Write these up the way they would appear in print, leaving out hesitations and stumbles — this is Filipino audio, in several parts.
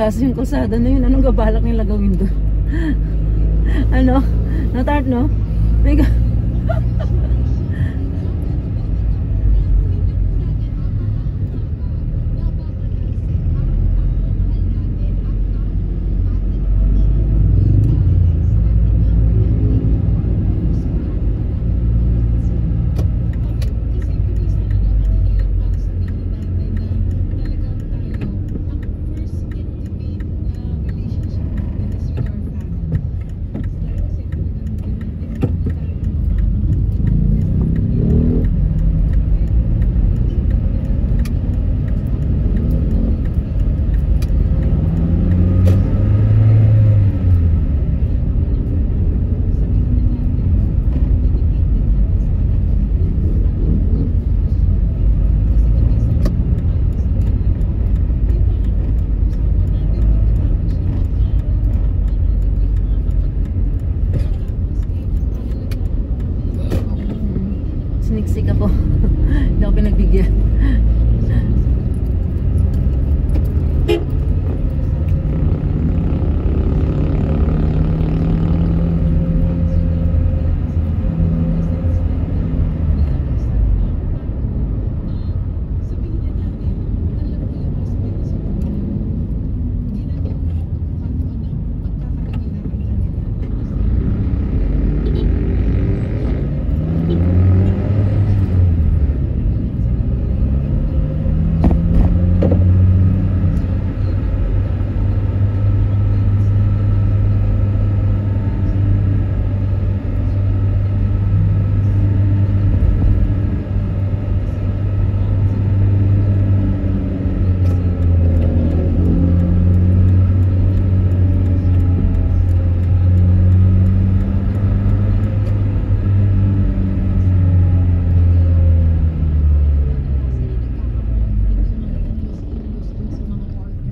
klase yung kalsada na yun. Anong gabalak nila gawin doon? Ano? Natart, no? Mega. Siniksik ako. Hindi ako pinagbigyan.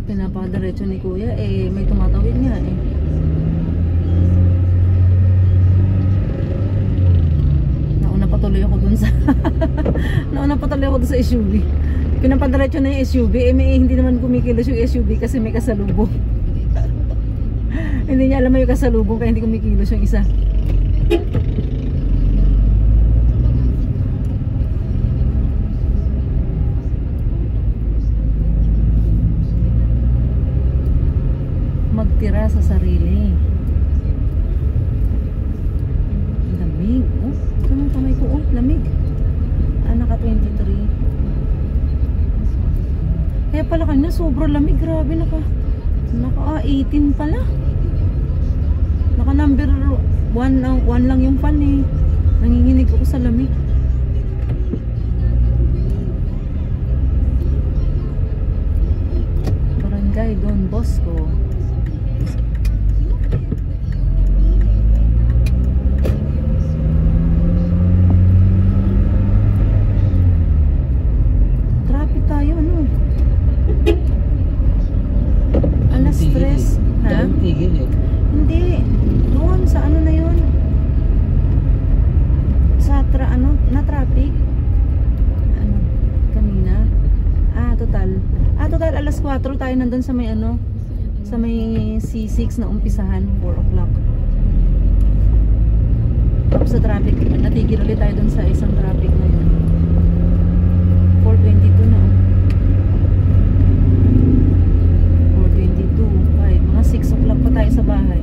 Pinapakadiretso ni kuya eh, may tumatawid nga eh. Nauna patuloy ako dun sa nauna patuloy ako dun sa SUV. Pinapadiretso na yung SUV eh, hindi naman kumikilos yung SUV kasi may kasalubong. Hindi niya alam may kasalubong kaya hindi kumikilos yung isa. Magtira sa sarili. Lamig. Oh, ito nang kamay ko. Oh, lamig. Naka 23. Kaya pala kanina sobrang lamig. Grabe, naka 18 pala. Naka number 1 lang yung fan eh. Nanginginig ako sa lamig. Barangay Don Bosco. Hindi. Doon sa ano na yun? Sa na traffic? Ano? Kanina? Total alas 4 tayo nandun sa may sa may C6 na umpisahan 4 o'clock. Tapos sa traffic, natigil ulit tayo dun sa isang traffic na yun. 4:22 na. 4:22, mga 6 o'clock pa tayo sa bahay.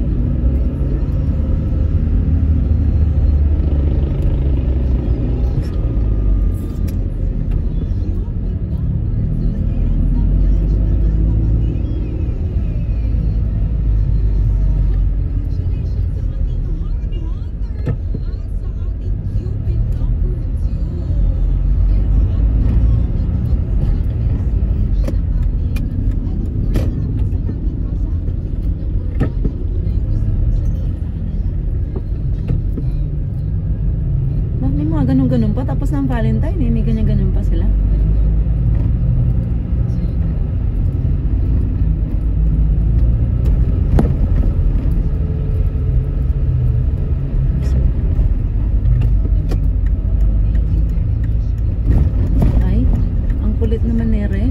Ganun pa tapos ng Valentine eh, may ganyan-ganyan pa sila. Ay, ang kulit naman nere.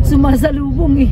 Sumasalubong eh.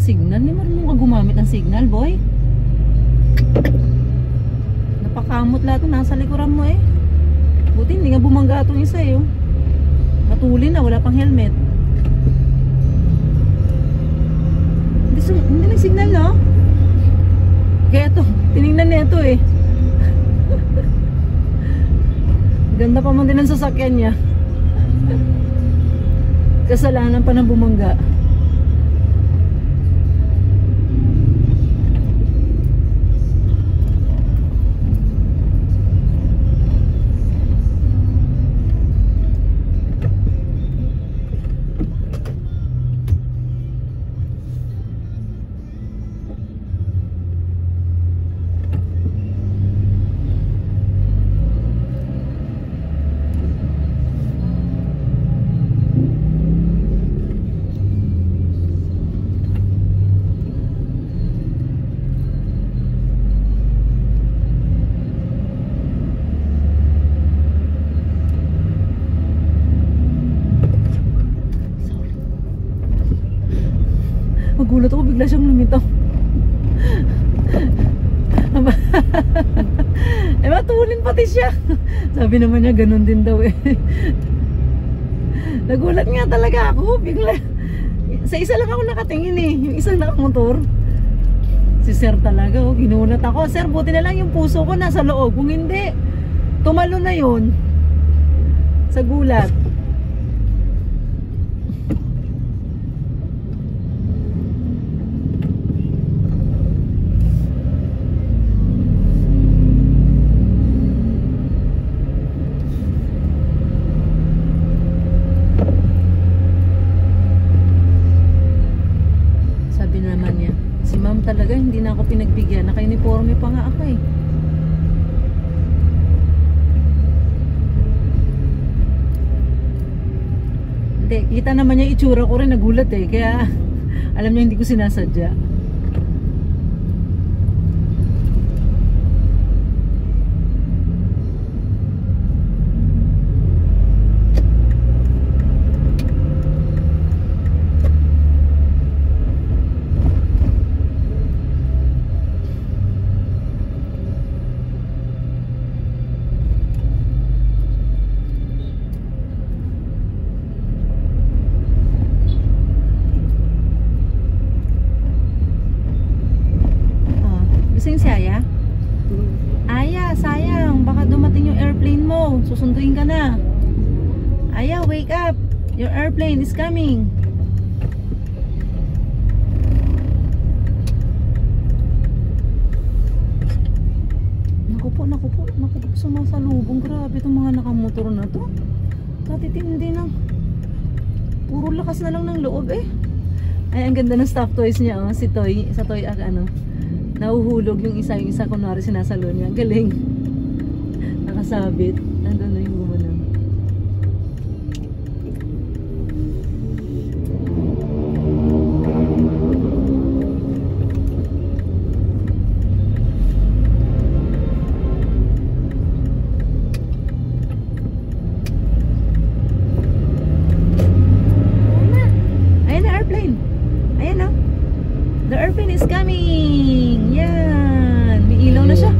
signal. Hindi marunong ka gumamit ng signal, boy. kamot lahat ng nasa likuran mo eh. Buti hindi nga bumangga itong isa eh. Oh. Matuli na, wala pang helmet. Hindi nag-signal no? Kaya ito, tinignan na ito eh. Ganda pa man din ang sasakyan niya. Kasalanan pa ng bumangga. Magulat ako, bigla siyang lumitaw. Eh matulin pati siya. Sabi naman niya ganun din daw eh. Nagulat nga talaga ako, bigla. Sa isa lang ako nakatingin eh, yung isang nakamotor. Si sir talaga oh, ginulat ako. Sir, buti na lang yung puso ko nasa loob. Kung hindi, tumalo na yun. Sa gulat. Talaga hindi na ako pinagbigyan, naka-uniforme pa nga ako eh. Hindi, kita naman niya itsura ko rin, nagulat eh, kaya alam niya hindi ko sinasadya. Si Aya? Aya, sayang, baka dumating yung airplane mo, susunduin ka na. Aya, wake up, your airplane is coming. Naku po, sumasalubong. Grabe itong mga nakamotor na to. Tatitindi na. Puro lakas na lang ng loob eh. Ay, ang ganda ng stuffed toys niya oh. Si Toy, sa Toy ano, nahuhulog yung isa kunwari sinasalo niya. Galing. Nakasabit. Nandun na yung gumano. Ayan na airplane. Ayan o. The airplane is coming. Yan. May ilaw na siya.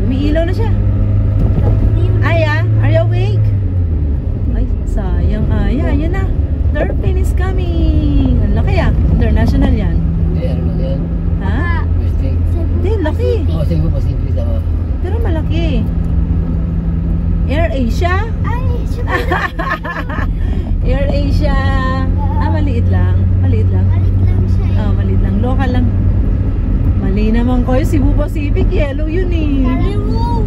May ilaw na siya. Aya, are you awake? Ay, sayang Aya. Yan na. The airplane is coming. Ang laki ah. International yan. Hindi, ano lang yan? Ha? Mistake. Hindi, laki. Oo, Cebu Pacific ako. Pero malaki. Air Asia? Ay, Air Asia. Ah, maliit lang. Maliit lang. balik lang siya eh. Ah, maliit lang. Local lang. Mali naman ko. Cebu Pacific, yellow yun eh. Sabi mo,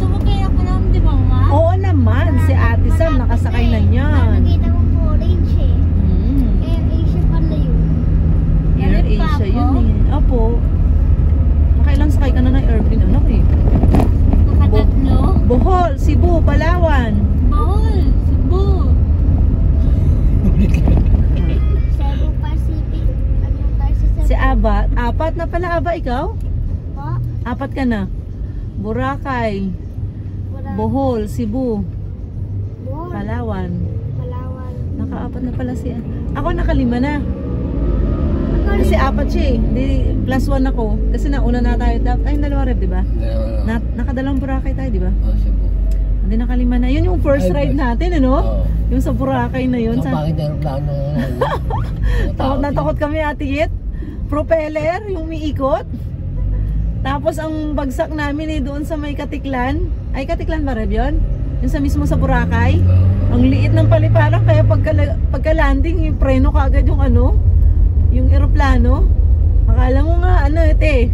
sumakay ako naman, di ba nga? Oo naman. Si Ate Sam nakasakay na niyan. Nakita ko po orange eh. Hmm. Air Asia pala yun. Air Galit pa Asia ako? yun eh. Opo. Nakailang sakay ka na ng airplane anak eh. Nakatatlo? Bohol, Cebu, Palawan. Bawal, Cebu. Cebu Pacific. Ano tayo sa Cebu? Si Aba, apat na pala Aba ikaw? Po? Apat ka na. Boracay, Wala. Bohol, Cebu, Bohol. Palawan. Palawan. Nakaapat na pala siya. Ako nakalima na. Ako Kasi apat siya eh. Di, plus 1 ako. Kasi nauna na tayo. Tayong dalawa rep, di ba? Nakadalawang Boracay tayo, di ba? Oh, Cebu. Hindi nakalima na. Yun yung first Ay, ride first. natin, ano? Oo. Yung sa Boracay na yun. Ang pangit na aeroplano na yan. Takot na takot kami, Ate Yet. Propeller, yung umiikot. Tapos ang bagsak namin eh doon sa may Katiklan. Ay, Katiklan ba, Reb, yun? Yung sa mismo sa Boracay. Ang liit ng paliparan, kaya pagka-landing, yung preno ka agad yung ano, yung eroplano. Akala mo nga, ano ite,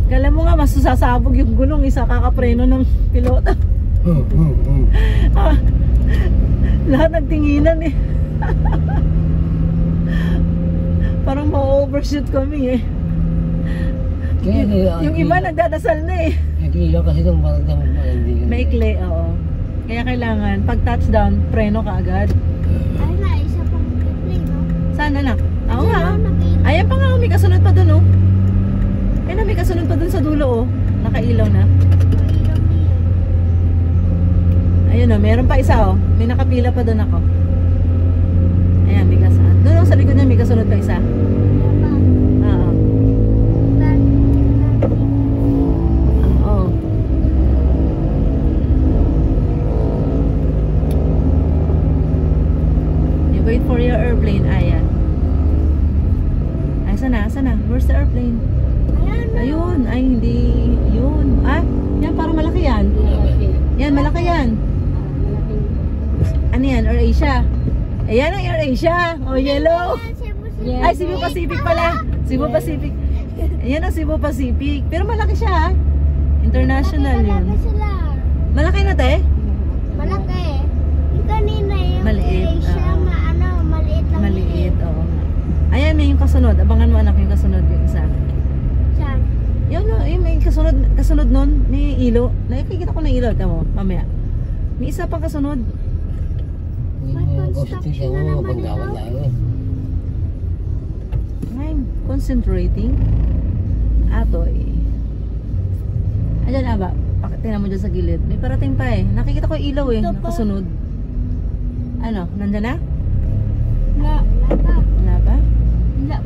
akala mo nga masusasabog yung gulong, isa kakapreno ng pilota. Lahat nagtinginan eh. Parang ma-overshoot kami eh. Yung iba nagdadasal na eh. Naglilaw kasi itong parang hindi. Maikli, oo. Kaya kailangan, pag touchdown, preno ka agad. Ay na, isa pang play, no? Saan anak? Oo nga. Nakailaw. Ayan pa nga, may kasunod pa dun oh. Ayun na, may kasunod pa dun sa dulo oh. Nakailaw na. Nakailaw na yun. Ayun oh, meron pa isa oh. May nakapila pa dun ako. Ayan, may kasunod. Doon oh, sa likod niya may kasunod pa isa. Wala pa. Oo. Oo. You wait for your airplane, ayan. Ay, sana? Where's the airplane? Ayan na. Ayun, ay hindi. Yun. Ah, yan parang malaki yan. Yan, malaki yan. Ano yan? AirAsia. Ayan ang AirAsia. Oh, yellow. Ayan, Cebu City. Ay, Cebu Pacific pala. Cebu Pacific. Ayan ang Cebu Pacific. Pero malaki siya. International Malaki yun. talaga sila. Malaki na te? Malaki. Yung kanina yung Maliit, siya oo. ano, maliit lang. Maliit, oo nga. Ayan, may yung kasunod. Abangan mo anak yung kasunod yung isa. Saan? Yun, no, yung may kasunod nun. May ilo. Nakikita ko na ilo. Tama mo, mamaya. May isa pang kasunod. Constitution mo, mabanggawan tayo eh. I'm concentrating. Atoy. Ayan na ba? Tingnan mo dyan sa gilid. May parating pa eh. Nakikita ko yung ilaw eh. Ito pa. Nakasunod. Ano? Nandyan na? La. Lapa. Wala ba? La.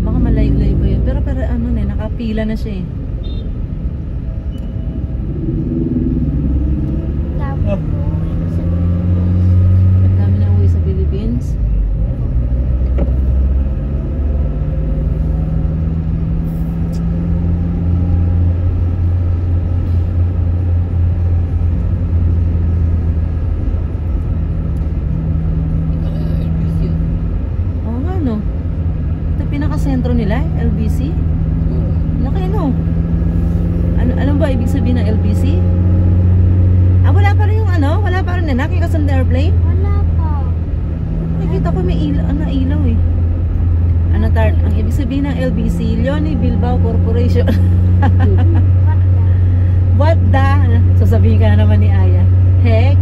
Baka malayo-layo pa yun. Pero ano na eh. Nakapila na siya eh. Tapos, Ang dami na uwi sa Philippines. Oo nga no. Ito pinaka-sentro nila, LBC. Laki no. Alam ba ibig sabihin ng LBC? Ah, wala pa rin yung ano? Wala pa rin na nakikita sa airplane? wala pa. Nakikita ko may ilaw eh. Ano ang ibig sabihin ng LBC, Leonie Bilbao Corporation. What the? Sasabihin ka na naman ni Aya. Heck?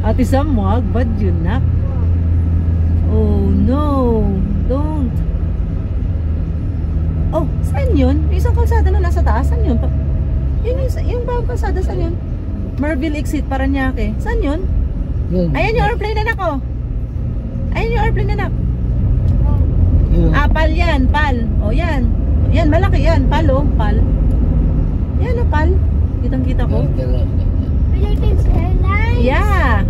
Ate Sam, wag, ba't yun na? Oh no, don't. Oh, saan yun? Yung isang kalsada na nasa taas, saan yun? Yung bagong kalsada, saan yun? Merville Exit, Paranaque. Saan yun? Ayan yung airplane na ako. Ayan yung airplane na Ah, pal yan, pal. O yan. Yan, malaki yan. Pal o, pal. Yan o, pal. Kitang-kita ko. Philippines Airlines. Yeah.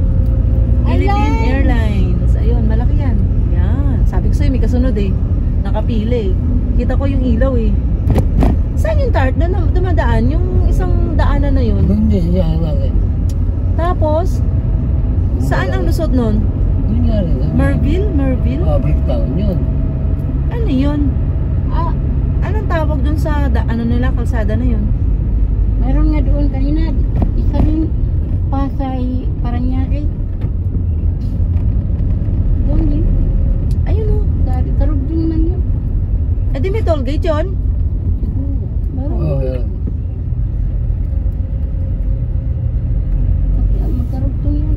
Philippine Airlines. Ayun, malaki yan. Yan. Sabi ko sa'yo, may kasunod eh. Nakapili. Kita ko yung ilaw eh. Saan yung tart na dumadaan? Yung isang daanan na yun. Hindi siya natin. Tapos, saan ang lusot nun? Yun nga rin. Merville? Merville? Bricktown yun. Ano yun? Ah, anong tawag dun sa ano nila, kalsada na yun? Meron nga doon kanina, isa rin Pasay, Paranaque. Doon din. Ayun o. Karugding man yun. Eh di may toll gate yun? Siguro. Meron. Oo, yun. Magkarugtong yan.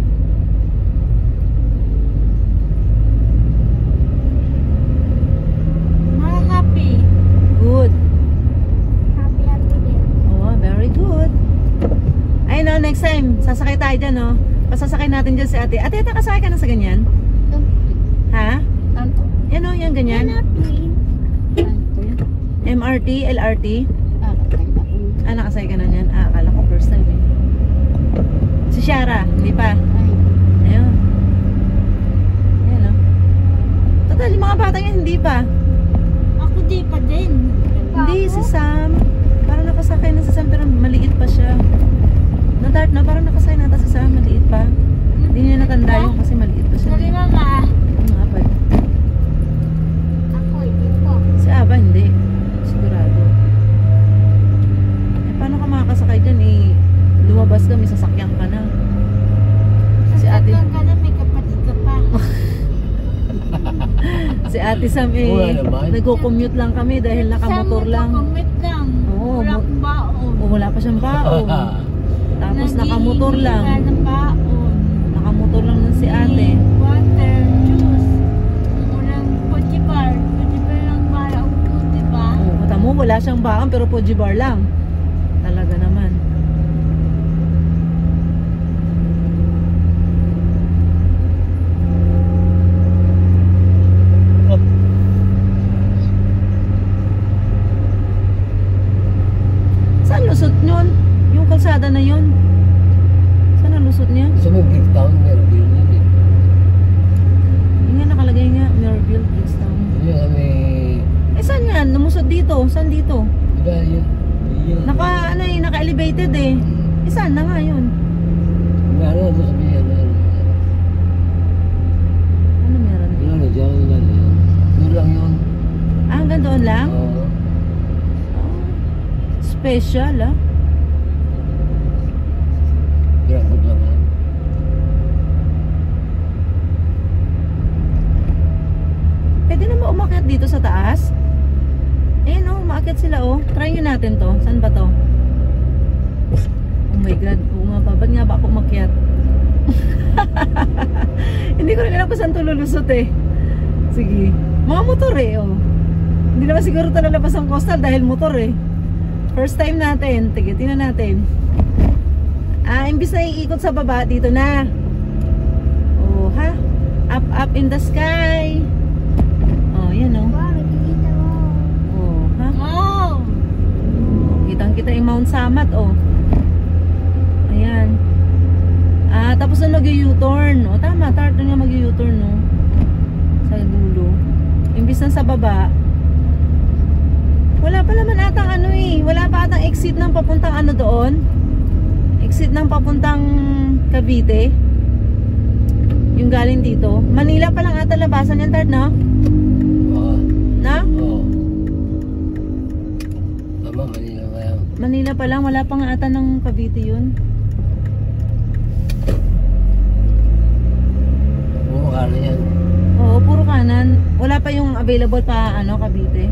Happy. Good. Happy ako din. Oh, very good. Ay no, next time, sasakay tayo dyan no. Pasasakay natin dyan si ate. Ate, nakasakay ka na sa ganyan? Ha? Ano? Yan o, yan ganyan. Airplane. Ano yan? MRT, LRT. Kakatay na po. Ah, nakasay ka na yan. Ah, akala ko first time eh. Si Shara, hindi pa. Ay, Ayun. Ayan o. Total, yung mga bata yan, hindi pa. Ako di pa din. Hindi, si Sam. Parang nakasakay na si Sam pero maliit pa siya. Na-dart na, parang nakasakay na si Sam, maliit pa. Hindi niya natanda yung kasi maliit pa siya. Sorry mama. Mga pa. Ako hindi po. Si Aba, hindi. Sigurado. Eh, paano ka makakasakay dyan eh? Lumabas ka, may sasakyan ka na. Si ate, Sasakyan ka na, may kapatid ka pa. si ate Sam eh, Wala naman. nagko-commute lang kami dahil nakamotor lang. Kumit lang. Oo, Wala akong baon. O, wala pa siyang baon. Tapos nakamotor Naghihingi lang. ka ng baon. Nakamotor lang nun si ate. Water, juice. Walang pochibar. Pochibar lang para upo, diba? Oo, kata mo, wala siyang baon pero Poji bar lang. Talaga naman. Saan lusot yun? Yung kalsada na yun? Saan ang lusot niya? Sa may big town, meron din yun eh. Yung nga nakalagay nga, Mirabel, Bridgetown. Yun kami, Eh saan yan? Namusot dito? Saan dito? diba yun? Yun. Naka, ano eh, naka-elevated eh. Eh saan na nga yun? Meron doon sa may ano. Ano meron? Yun lang, dyan lang yun. Doon lang yun. Ah, hanggang doon lang? Oo. Oh, special ah. Pinagod lang yan. Pwede na ba umakyat dito sa taas? Eh no, umakyat sila oh. Try nyo natin to. Saan ba to? Oh my god. Oo nga ba? Ba't nga ba ako umakyat? Hindi ko rin alam kung saan to lulusot eh. Sige. Mga motor eh oh. Hindi naman siguro ito lalabas ang coastal dahil motor eh. First time natin. Tige, tingnan natin. Ah, imbis na iikot sa baba, dito na. Oh, ha? Up, up in the sky. Oh, yan oh. Wow, nakikita mo. Oh, ha? Wow! Kitang-kita yung Mount Samat, oh. Ayan. Ah, tapos na mag-u-turn. Oh, tama, tart na nga mag-u-turn, no? Sa dulo. Imbis na sa baba. Wala pa naman atang ano eh. Wala pa atang exit ng papuntang ano doon. Exit ng papuntang Cavite. Yung galing dito. Manila pa lang ata labasan yan, tart, no? Oo. Na? Oo. Tama, Manila ba yan? Manila pa lang, wala pa nga ata ng Cavite yun. Oo, kala yan. Oo, puro kanan. Wala pa yung available pa, ano, Cavite.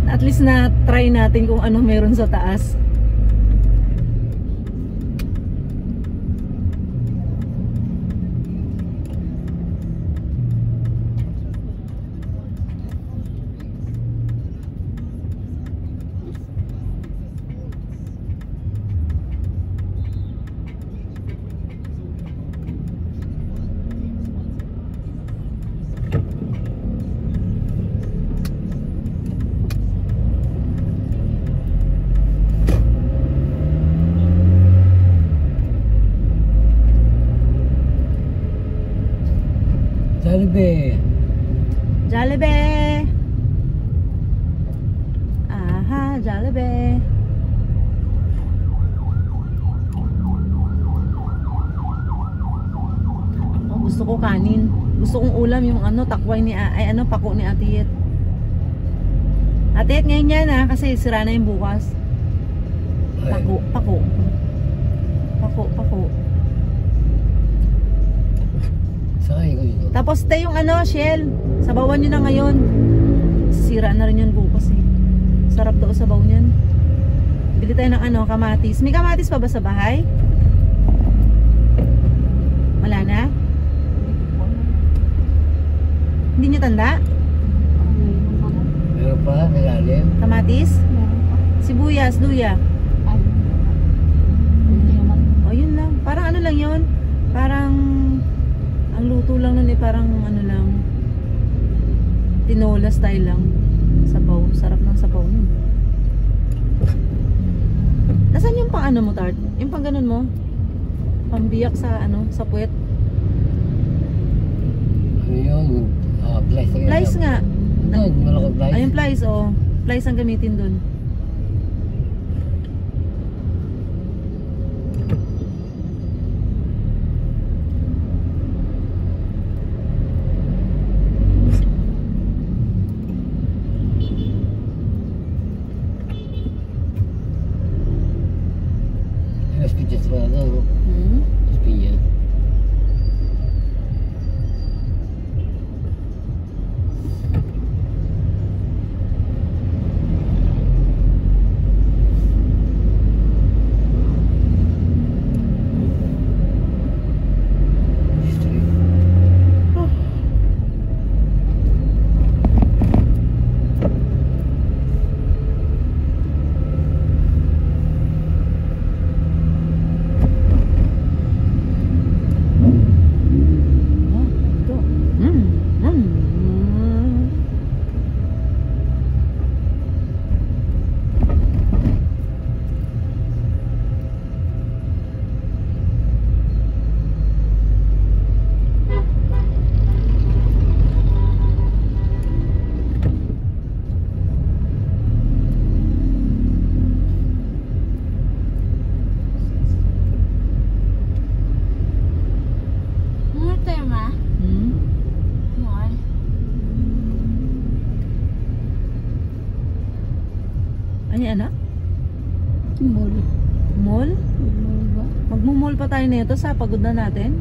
At least na try natin kung ano meron sa taas. Jollibee. Jollibee! Aha, Jollibee! Oh, gusto ko kanin. Gusto kong ulam yung ano, takway ni ay ano, pako ni Ate Yet. Ate Yet, ngayon yan ha, kasi sira na yung bukas. Pako, pako. Pako, pako. Sakay ko yun. Tapos te yung ano, shell. Sabawan nyo na ngayon. Sira na rin yan bukas eh. Sarap daw sabaw niyan. Bili tayo ng ano, kamatis. May kamatis pa ba sa bahay? Wala na? Hindi nyo tanda? Parang mayroon pa na. Meron pa, nilalim. Kamatis? Meron pa. Sibuyas, luya. Ay, hindi naman. O yun lang. Parang ano lang yun. Parang ang luto lang nun eh. Parang ano lang. Tinola style lang. Sabaw. Sarap ng sabaw nun. Nasaan yung pang ano mo, Tart? Yung pang ganun mo? Pambiyak sa ano, sa puwet? Ano yun? Plies. Plies nga. Doon, malaking plies. Ayun, plies, oh. Plies ang gamitin dun. Mas pinyas pa na doon. Hmm? Mas pinyas. Oh, ito. Ano tayo ma? Hmm? Mall. Ano yan, anak? Mall. Mall? Mall ba? Magmumall pa tayo nito sa pagod na natin.